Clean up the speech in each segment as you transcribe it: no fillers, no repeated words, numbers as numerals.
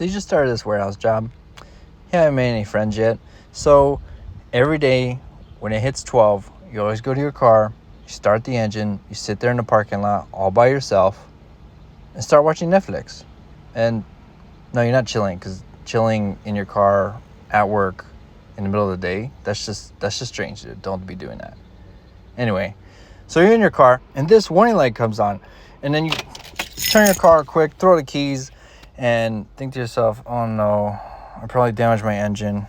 So you just started this warehouse job. You haven't made any friends yet. So every day when it hits 12, you always go to your car, you start the engine, you sit there in the parking lot all by yourself and start watching Netflix. And no, you're not chilling, because chilling in your car at work in the middle of the day, that's just strange. Don't be doing that. Anyway, so you're in your car and this warning light comes on, and then you turn your car quick, throw the keys, and think to yourself, oh no, I probably damaged my engine.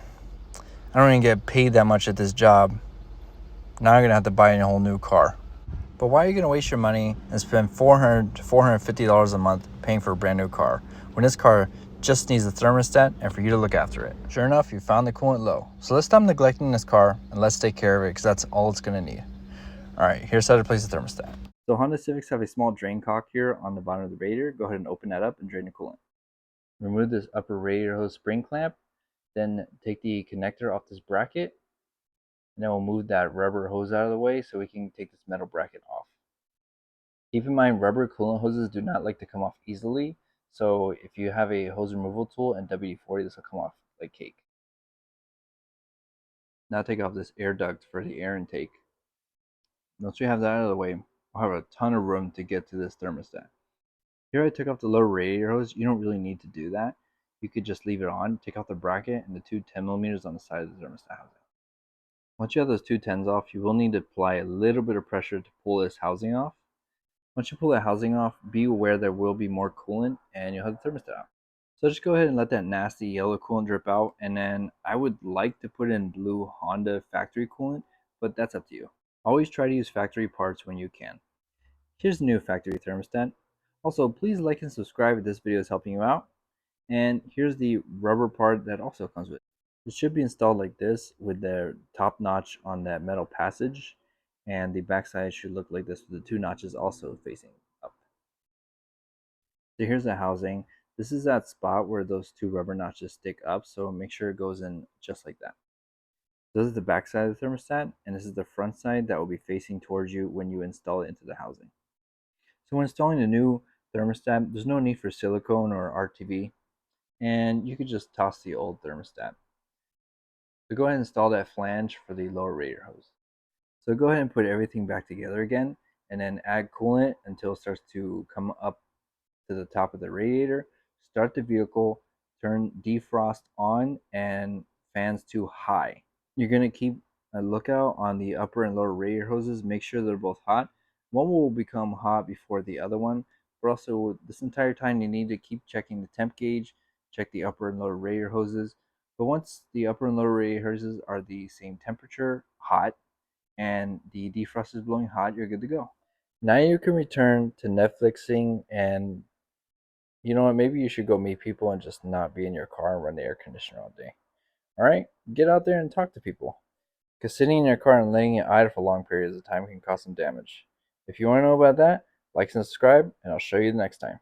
I don't even get paid that much at this job. Now I'm gonna have to buy a whole new car. But why are you gonna waste your money and spend $400 to $450 a month paying for a brand new car when this car just needs a thermostat and for you to look after it? Sure enough, you found the coolant low. So let's stop neglecting this car and let's take care of it, because that's all it's gonna need. All right, here's how to place the thermostat. So Honda Civics have a small drain cock here on the bottom of the radiator. Go ahead and open that up and drain the coolant. Remove this upper radiator hose spring clamp, then take the connector off this bracket, and then we'll move that rubber hose out of the way so we can take this metal bracket off. Keep in mind, rubber coolant hoses do not like to come off easily, so if you have a hose removal tool and WD-40, this will come off like cake. Now take off this air duct for the air intake. Once we have that out of the way, we'll have a ton of room to get to this thermostat. Here I took off the lower radiator hose. You don't really need to do that. You could just leave it on, take off the bracket and the two 10mm on the side of the thermostat housing. Once you have those two 10s off, you will need to apply a little bit of pressure to pull this housing off. Once you pull that housing off, be aware there will be more coolant and you'll have the thermostat out. So just go ahead and let that nasty yellow coolant drip out, and then I would like to put in blue Honda factory coolant, but that's up to you. Always try to use factory parts when you can. Here's the new factory thermostat. Also, please like and subscribe if this video is helping you out. And here's the rubber part that also comes with it. It should be installed like this, with the top notch on that metal passage, and the backside should look like this with the two notches also facing up. So here's the housing. This is that spot where those two rubber notches stick up, so make sure it goes in just like that. This is the back side of the thermostat, and this is the front side that will be facing towards you when you install it into the housing. So when installing the new thermostat, there's no need for silicone or RTV, and you could just toss the old thermostat. So go ahead and install that flange for the lower radiator hose. So go ahead and put everything back together again, and then add coolant until it starts to come up to the top of the radiator. Start the vehicle, turn defrost on and fans to high. You're going to keep a lookout on the upper and lower radiator hoses. Make sure they're both hot. One will become hot before the other one, but also this entire time you need to keep checking the temp gauge, check the upper and lower radiator hoses. But once the upper and lower radiator hoses are the same temperature, hot, and the defrost is blowing hot, you're good to go. Now you can return to Netflixing, and you know what, maybe you should go meet people and just not be in your car and run the air conditioner all day. All right, get out there and talk to people, because sitting in your car and letting it idle for long periods of time can cause some damage. If you want to know about that, like and subscribe, and I'll show you the next time.